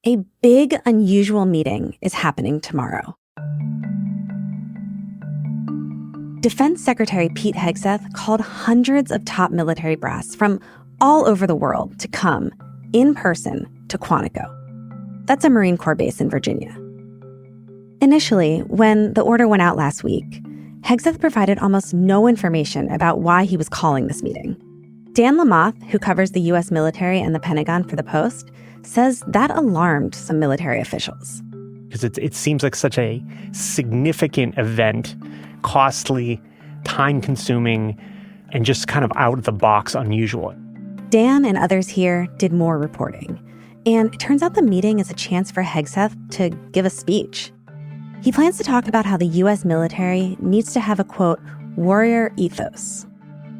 A big, unusual meeting is happening tomorrow. Defense Secretary Pete Hegseth called hundreds of top military brass from all over the world to come, in person, to Quantico. That's a Marine Corps base in Virginia. Initially, when the order went out last week, Hegseth provided almost no information about why he was calling this meeting. Dan Lamothe, who covers the U.S. military and the Pentagon for The Post, says that alarmed some military officials. Because it seems like such a significant event, costly, time-consuming, and just kind of out-of-the-box unusual. Dan and others here did more reporting. And it turns out the meeting is a chance for Hegseth to give a speech. He plans to talk about how the U.S. military needs to have a, quote, warrior ethos.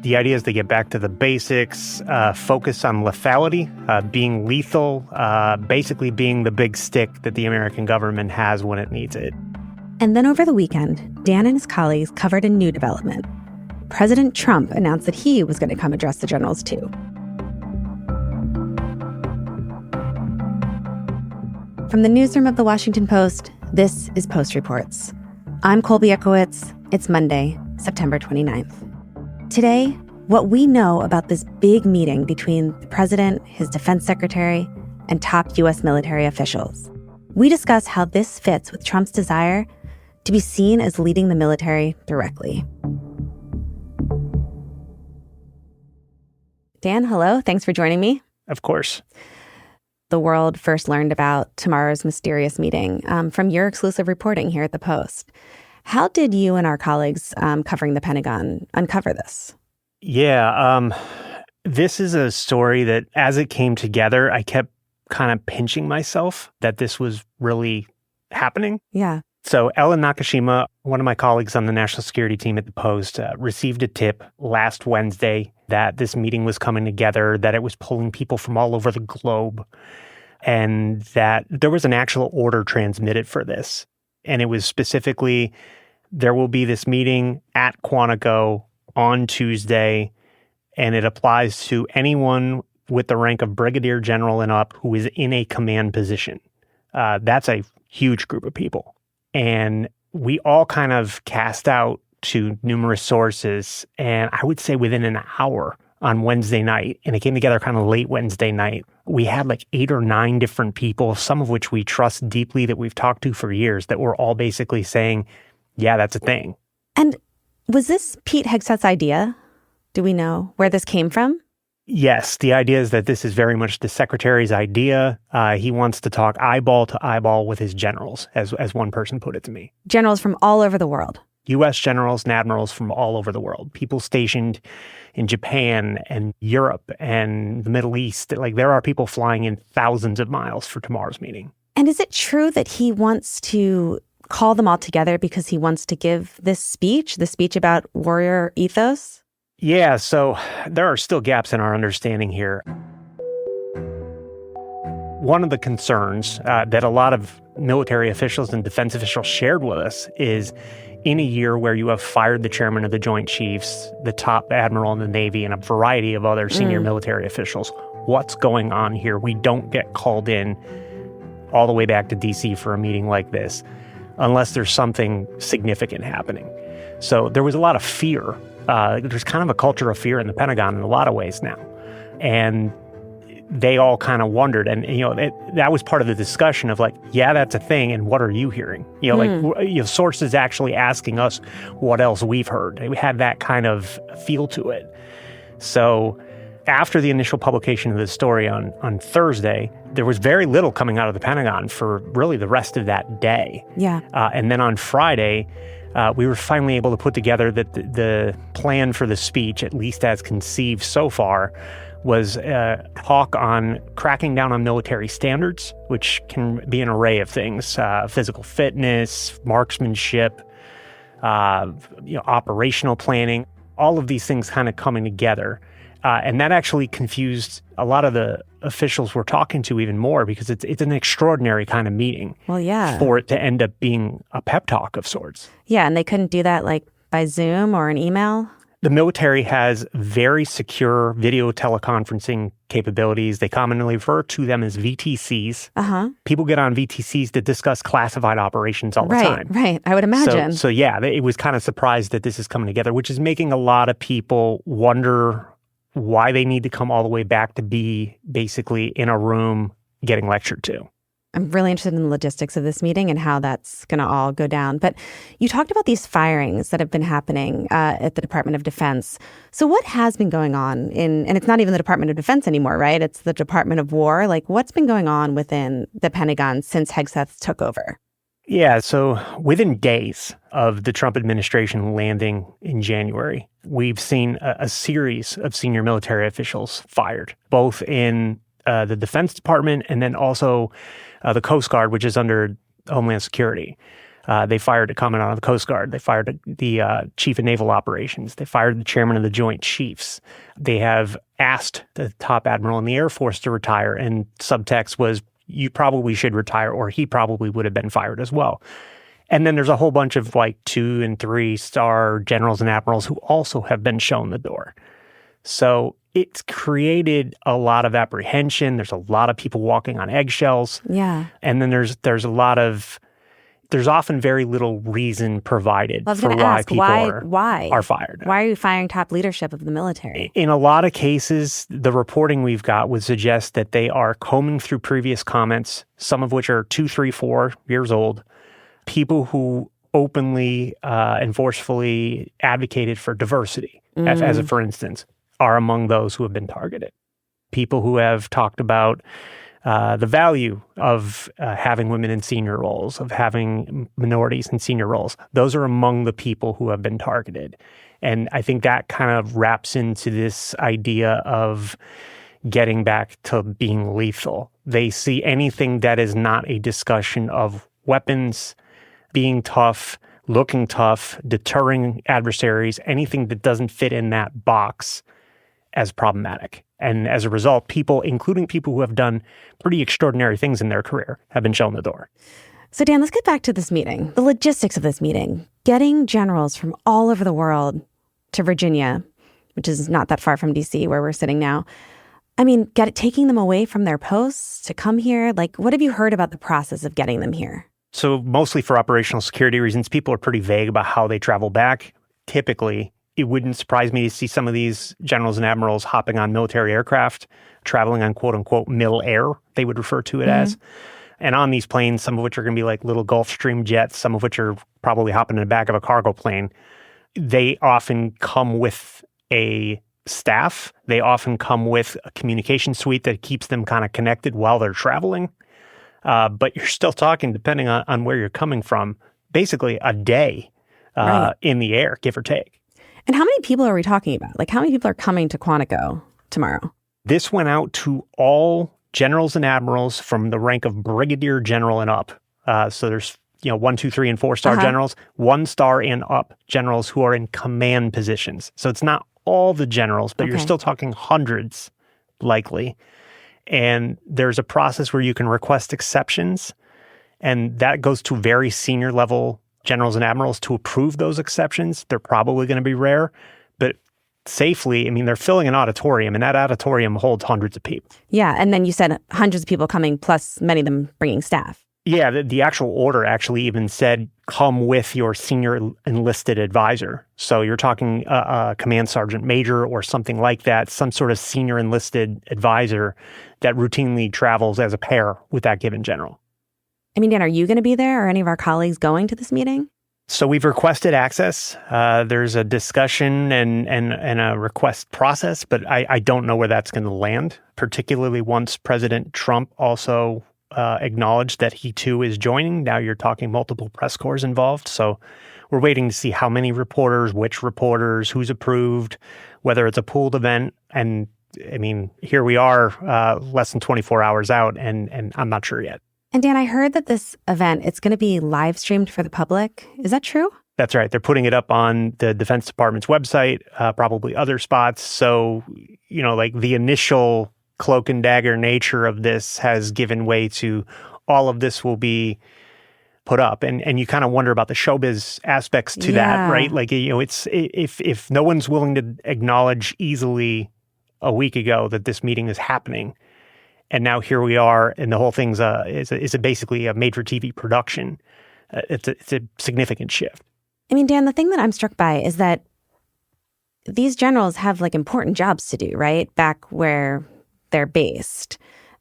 The idea is to get back to the basics, focus on lethality, being lethal, basically being the big stick that the American government has when it needs it. And then over the weekend, Dan and his colleagues covered a new development. President Trump announced that he was going to come address the generals too. From the newsroom of The Washington Post, this is Post Reports. I'm Colby Ekowitz. It's Monday, September 29th. Today, what we know about this big meeting between the president, his defense secretary, and top U.S. military officials. We discuss how this fits with Trump's desire to be seen as leading the military directly. Dan, hello. Thanks for joining me. Of course. The world first learned about tomorrow's mysterious meeting from your exclusive reporting here at The Post. How did you and our colleagues covering the Pentagon uncover this? Yeah, this is a story that as it came together, I kept kind of pinching myself that this was really happening. Yeah. So Ellen Nakashima, one of my colleagues on the national security team at The Post, received a tip last Wednesday that this meeting was coming together, that it was pulling people from all over the globe, and that there was an actual order transmitted for this. And it was specifically, there will be this meeting at Quantico on Tuesday, and it applies to anyone with the rank of brigadier general and up who is in a command position. That's a huge group of people. And we all kind of cast out to numerous sources, and I would say within an hour on Wednesday night, and it came together kind of late Wednesday night, we had like 8 or 9 different people, some of which we trust deeply that we've talked to for years, that were all basically saying, yeah, that's a thing. And was this Pete Hegseth's idea? Do we know where this came from? Yes, the idea is that this is very much the secretary's idea. He wants to talk eyeball to eyeball with his generals, as one person put it to me. Generals from all over the world. U.S. generals and admirals from all over the world. People stationed in Japan and Europe and the Middle East. Like, there are people flying in thousands of miles for tomorrow's meeting. And is it true that he wants to call them all together because he wants to give this speech, the speech about warrior ethos? Yeah, so there are still gaps in our understanding here. One of the concerns that a lot of military officials and defense officials shared with us is, in a year where you have fired the chairman of the Joint Chiefs, the top admiral in the Navy, and a variety of other senior military officials, what's going on here? We don't get called in all the way back to D.C. for a meeting like this unless there's something significant happening. So there was a lot of fear. There's kind of a culture of fear in the Pentagon in a lot of ways now. And they all kind of wondered. And, that was part of the discussion of like, yeah, that's a thing. And what are you hearing? Sources actually asking us what else we've heard. We had that kind of feel to it. So after the initial publication of the story on Thursday, there was very little coming out of the Pentagon for really the rest of that day. Yeah. And then on Friday, we were finally able to put together that the plan for the speech, at least as conceived so far, was a talk on cracking down on military standards, which can be an array of things, physical fitness, marksmanship, operational planning, all of these things kind of coming together. And that actually confused a lot of the officials we're talking to even more, because it's an extraordinary kind of meeting. Well, yeah. For it to end up being a pep talk of sorts. Yeah, and they couldn't do that like by Zoom or an email? The military has very secure video teleconferencing capabilities. They commonly refer to them as VTCs. People get on VTCs to discuss classified operations all the time. Right. I would imagine. So yeah, it was kind of surprised that this is coming together, which is making a lot of people wonder why they need to come all the way back to be basically in a room getting lectured to. I'm really interested in the logistics of this meeting and how that's going to all go down. But you talked about these firings that have been happening at the Department of Defense. So what has been going on and it's not even the Department of Defense anymore, right? It's the Department of War. Like, what's been going on within the Pentagon since Hegseth took over? Yeah, so within days of the Trump administration landing in January, we've seen a series of senior military officials fired, both in the Defense Department and then also the Coast Guard, which is under Homeland Security. They fired a commandant of the Coast Guard. They fired the chief of naval operations. They fired the chairman of the Joint Chiefs. They have asked the top admiral in the Air Force to retire, and subtext was, you probably should retire, or he probably would have been fired as well. And then there's a whole bunch of like 2- and 3-star generals and admirals who also have been shown the door. So it's created a lot of apprehension. There's a lot of people walking on eggshells. Yeah. And then there's often very little reason provided for why people are fired. Why are you firing top leadership of the military? In a lot of cases, the reporting we've got would suggest that they are combing through previous comments, some of which are 2, 3, 4 years old, people who openly and forcefully advocated for diversity, as for instance, are among those who have been targeted. People who have talked about the value of having women in senior roles, of having minorities in senior roles. Those are among the people who have been targeted. And I think that kind of wraps into this idea of getting back to being lethal. They see anything that is not a discussion of weapons, being tough, looking tough, deterring adversaries, anything that doesn't fit in that box as problematic. And as a result, people, including people who have done pretty extraordinary things in their career, have been shown the door. So Dan, let's get back to this meeting, the logistics of this meeting. Getting generals from all over the world to Virginia, which is not that far from D.C., where we're sitting now. I mean, taking them away from their posts to come here. Like, what have you heard about the process of getting them here? So mostly for operational security reasons, people are pretty vague about how they travel back. Typically, it wouldn't surprise me to see some of these generals and admirals hopping on military aircraft, traveling on quote-unquote mil-air, they would refer to it as. And on these planes, some of which are going to be like little Gulfstream jets, some of which are probably hopping in the back of a cargo plane, they often come with a staff. They often come with a communication suite that keeps them kind of connected while they're traveling. But you're still talking, depending on where you're coming from, basically a day in the air, give or take. And how many people are we talking about? Like, how many people are coming to Quantico tomorrow? This went out to all generals and admirals from the rank of brigadier general and up. So there's 1, 2, 3, and 4-star generals, 1-star and up generals who are in command positions. So it's not all the generals, but you're still talking hundreds, likely. And there's a process where you can request exceptions, and that goes to very senior level generals and admirals to approve those exceptions. They're probably going to be rare, but safely, I mean, they're filling an auditorium, and that auditorium holds hundreds of people. Yeah, and then you said hundreds of people coming, plus many of them bringing staff. Yeah, the actual order actually even said, come with your senior enlisted advisor. So you're talking a command sergeant major or something like that, some sort of senior enlisted advisor that routinely travels as a pair with that given general. I mean, Dan, are you going to be there? Or any of our colleagues going to this meeting? So we've requested access. There's a discussion and a request process, but I don't know where that's going to land, particularly once President Trump also acknowledged that he too is joining. Now you're talking multiple press corps involved. So we're waiting to see how many reporters, which reporters, who's approved, whether it's a pooled event. And I mean, here we are less than 24 hours out, and I'm not sure yet. And Dan, I heard that this event, it's going to be live streamed for the public. Is that true? That's right. They're putting it up on the Defense Department's website, probably other spots. So, like the initial cloak and dagger nature of this has given way to all of this will be put up. And you kind of wonder about the showbiz aspects to that, right? Like, it's if no one's willing to acknowledge easily a week ago that this meeting is happening, and now here we are, and the whole thing's basically a made-for-TV production. It's a significant shift. I mean, Dan, the thing that I'm struck by is that these generals have like important jobs to do, right? Back where they're based.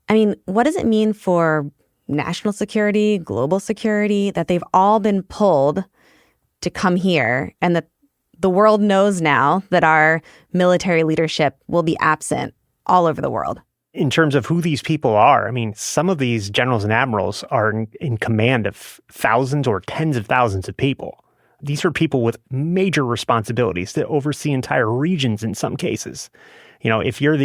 I mean, what does it mean for national security, global security, that they've all been pulled to come here, and that the world knows now that our military leadership will be absent all over the world? In terms of who these people are, I mean, some of these generals and admirals are in command of thousands or tens of thousands of people. These are people with major responsibilities that oversee entire regions in some cases. If you're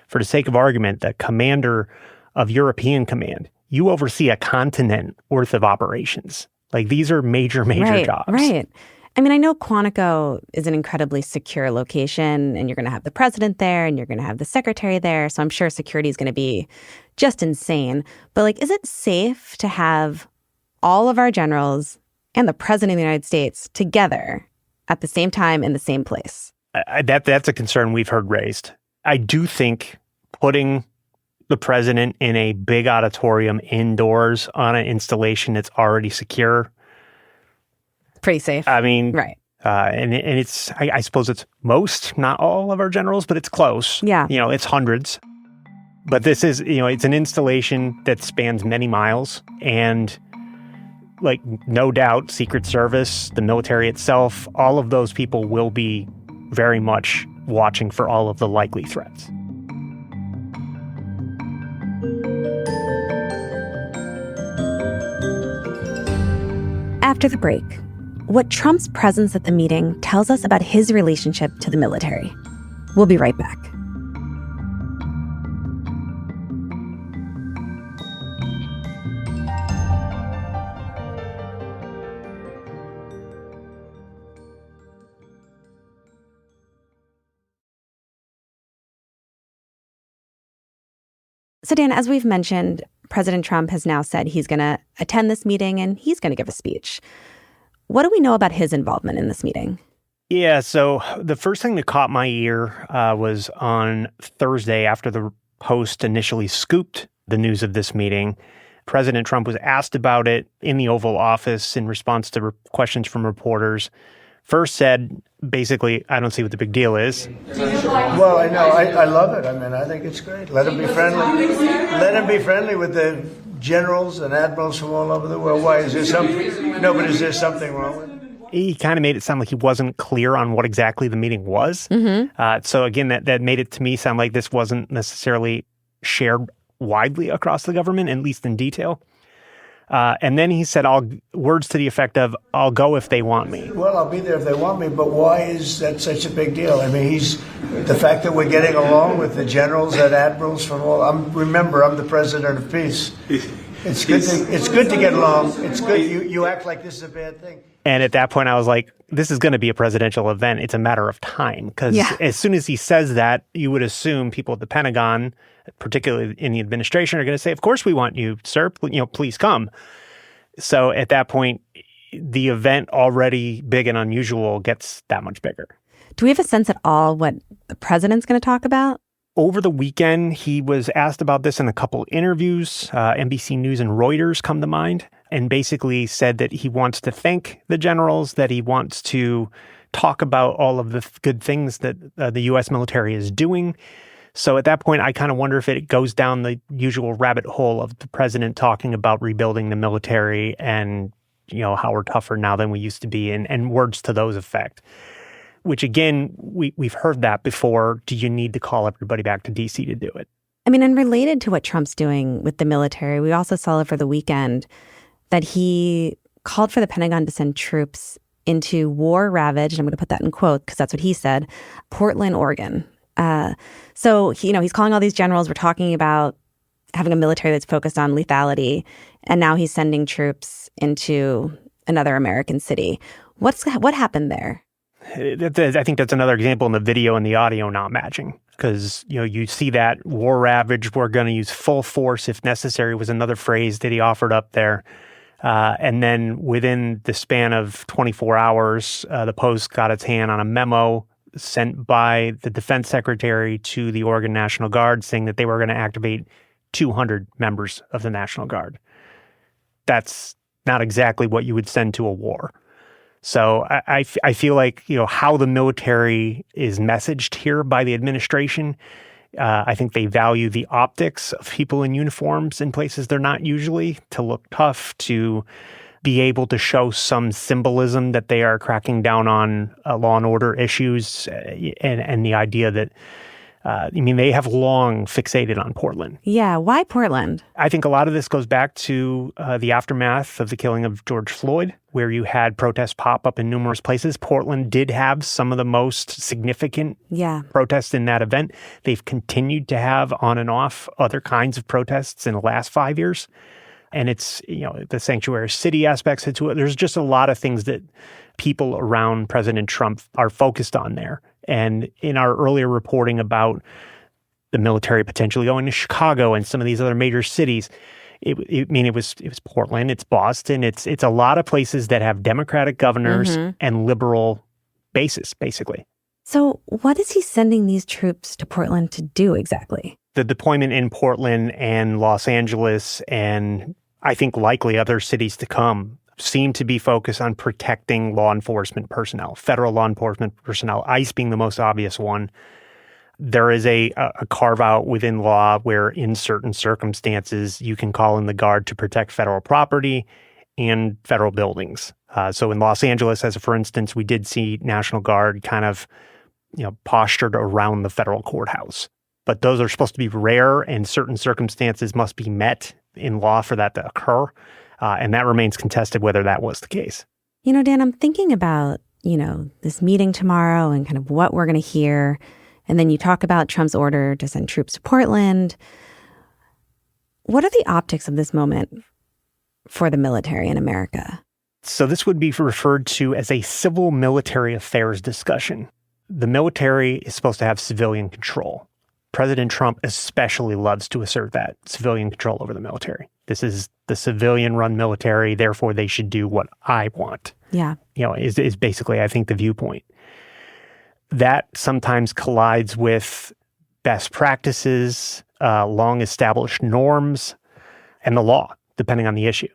for the sake of argument, the commander of European Command, you oversee a continent worth of operations. Like, these are major jobs. Right. I mean, I know Quantico is an incredibly secure location, and you're going to have the president there, and you're going to have the secretary there. So I'm sure security is going to be just insane. But like, is it safe to have all of our generals and the president of the United States together at the same time in the same place? That's a concern we've heard raised. I do think putting the president in a big auditorium indoors on an installation that's already secure, pretty safe. I mean, right. And it's, I suppose it's most, not all of our generals, but it's close. Yeah. It's hundreds. But this is, it's an installation that spans many miles. And like, no doubt, Secret Service, the military itself, all of those people will be very much watching for all of the likely threats. After the break, what Trump's presence at the meeting tells us about his relationship to the military. We'll be right back. So, Dan, as we've mentioned, President Trump has now said he's going to attend this meeting and he's going to give a speech. What do we know about his involvement in this meeting? Yeah, so the first thing that caught my ear was on Thursday after the Post initially scooped the news of this meeting. President Trump was asked about it in the Oval Office in response to questions from reporters. First said, basically, I don't see what the big deal is. Well, I know. I love it. I mean, I think it's great. Let him be friendly. Let him be friendly with the generals and admirals from all over the world. Why? Is there something? No, but is there something wrong with it? He kind of made it sound like he wasn't clear on what exactly the meeting was. Mm-hmm. So again, that made it to me sound like this wasn't necessarily shared widely across the government, at least in detail. And then he said, words to the effect of, I'll go if they want me. Well, I'll be there if they want me, but why is that such a big deal? I mean, the fact that we're getting along with the generals and admirals from all, remember, I'm the president of peace. It's good to get along. It's good. You act like this is a bad thing. And at that point, I was like, this is going to be a presidential event. It's a matter of time. Because as soon as he says that, you would assume people at the Pentagon, particularly in the administration, are going to say, of course we want you, sir. Please come. So at that point, the event, already big and unusual, gets that much bigger. Do we have a sense at all what the president's going to talk about? Over the weekend, he was asked about this in a couple interviews. NBC News and Reuters come to mind, and basically said that he wants to thank the generals, that he wants to talk about all of the good things that the U.S. military is doing. So at that point, I kind of wonder if it goes down the usual rabbit hole of the president talking about rebuilding the military and, how we're tougher now than we used to be, and words to those effect. Which, again, we've heard that before. Do you need to call everybody back to D.C. to do it? I mean, and related to what Trump's doing with the military, we also saw over the weekend that he called for the Pentagon to send troops into war-ravaged, I'm going to put that in quotes because that's what he said, Portland, Oregon. So, he's calling all these generals. We're talking about having a military that's focused on lethality, and now he's sending troops into another American city. What happened there? I think that's another example in the video and the audio not matching, because you see that war ravaged, we're going to use full force if necessary, was another phrase that he offered up there. And then within the span of 24 hours, the Post got its hand on a memo sent by the defense secretary to the Oregon National Guard saying that they were going to activate 200 members of the National Guard. That's not exactly what you would send to a war. So I feel like, how the military is messaged here by the administration, I think they value the optics of people in uniforms in places they're not usually, to look tough, to be able to show some symbolism that they are cracking down on law and order issues, and the idea that, they have long fixated on Portland. Yeah, why Portland? I think a lot of this goes back to the aftermath of the killing of George Floyd, where you had protests pop up in numerous places. Portland did have some of the most significant protests in that event. They've continued to have on and off other kinds of protests in the last 5 years. And it's, the sanctuary city aspects to it. There's just a lot of things that people around President Trump are focused on there. And in our earlier reporting about the military potentially going to Chicago and some of these other major cities, it was Portland, it's Boston, it's a lot of places that have Democratic governors and liberal bases, basically. So what is he sending these troops to Portland to do exactly? The deployment in Portland and Los Angeles, and I think likely other cities to come, seem to be focused on protecting law enforcement personnel, federal law enforcement personnel, ICE being the most obvious one. There is a carve-out within law where in certain circumstances you can call in the Guard to protect federal property and federal buildings. So in Los Angeles, as for instance, we did see National Guard kind of postured around the federal courthouse. But those are supposed to be rare, and certain circumstances must be met in law for that to occur. And that remains contested whether that was the case. Dan, I'm thinking about, this meeting tomorrow and kind of what we're going to hear. And then you talk about Trump's order to send troops to Portland. What are the optics of this moment for the military in America? So this would be referred to as a civil military affairs discussion. The military is supposed to have civilian control. President Trump especially loves to assert that civilian control over the military. This is the civilian-run military, therefore they should do what I want. Yeah. Is basically, I think, the viewpoint. That sometimes collides with best practices, long-established norms, and the law, depending on the issue.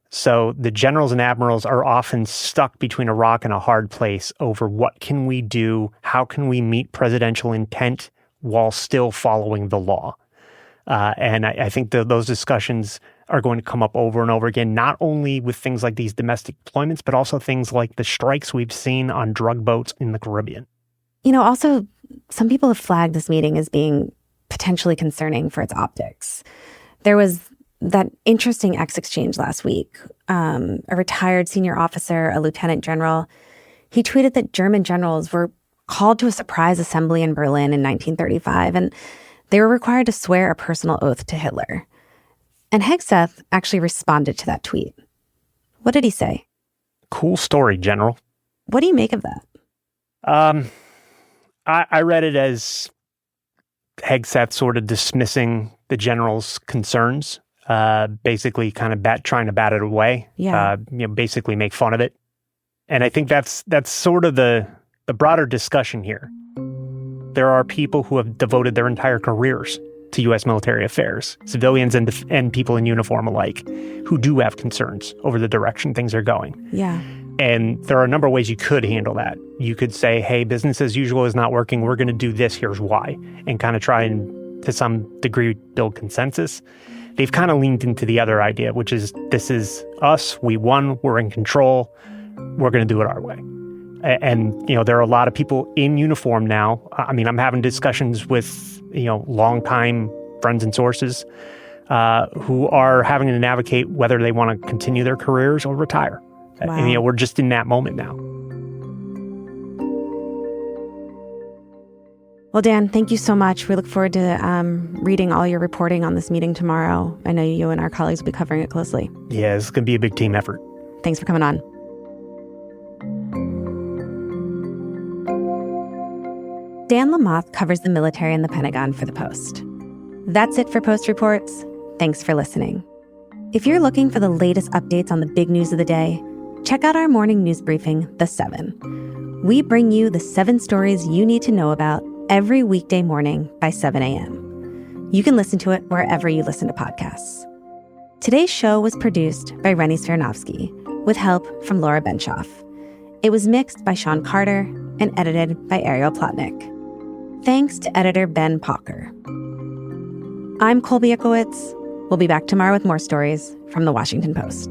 So the generals and admirals are often stuck between a rock and a hard place over what can we do, how can we meet presidential intent while still following the law. And I think those discussions are going to come up over and over again, not only with things like these domestic deployments, but also things like the strikes we've seen on drug boats in the Caribbean. Also, some people have flagged this meeting as being potentially concerning for its optics. There was that interesting exchange last week. A retired senior officer, a lieutenant general, he tweeted that German generals were called to a surprise assembly in Berlin in 1935, and they were required to swear a personal oath to Hitler. And Hegseth actually responded to that tweet. What did he say? Cool story, General. What do you make of that? I read it as Hegseth sort of dismissing the general's concerns, basically kind of trying to bat it away, basically make fun of it. And I think that's sort of the broader discussion here. There are people who have devoted their entire careers to U.S. military affairs, civilians and people in uniform alike, who do have concerns over the direction things are going. Yeah. And there are a number of ways you could handle that. You could say, hey, business as usual is not working. We're going to do this. Here's why. And kind of try and, to some degree, build consensus. They've kind of leaned into the other idea, which is this is us. We won. We're in control. We're going to do it our way. And, there are a lot of people in uniform now. I mean, I'm having discussions with, longtime friends and sources who are having to navigate whether they want to continue their careers or retire. Wow. And, we're just in that moment now. Well, Dan, thank you so much. We look forward to reading all your reporting on this meeting tomorrow. I know you and our colleagues will be covering it closely. Yeah, it's going to be a big team effort. Thanks for coming on. Dan Lamothe covers the military and the Pentagon for The Post. That's it for Post Reports. Thanks for listening. If you're looking for the latest updates on the big news of the day, check out our morning news briefing, The 7. We bring you the 7 stories you need to know about every weekday morning by 7 a.m. You can listen to it wherever you listen to podcasts. Today's show was produced by Rennie Svirnovsky, with help from Laura Benshoff. It was mixed by Sean Carter and edited by Ariel Plotnick. Thanks to editor Ben Palker. I'm Colby Ickowitz. We'll be back tomorrow with more stories from The Washington Post.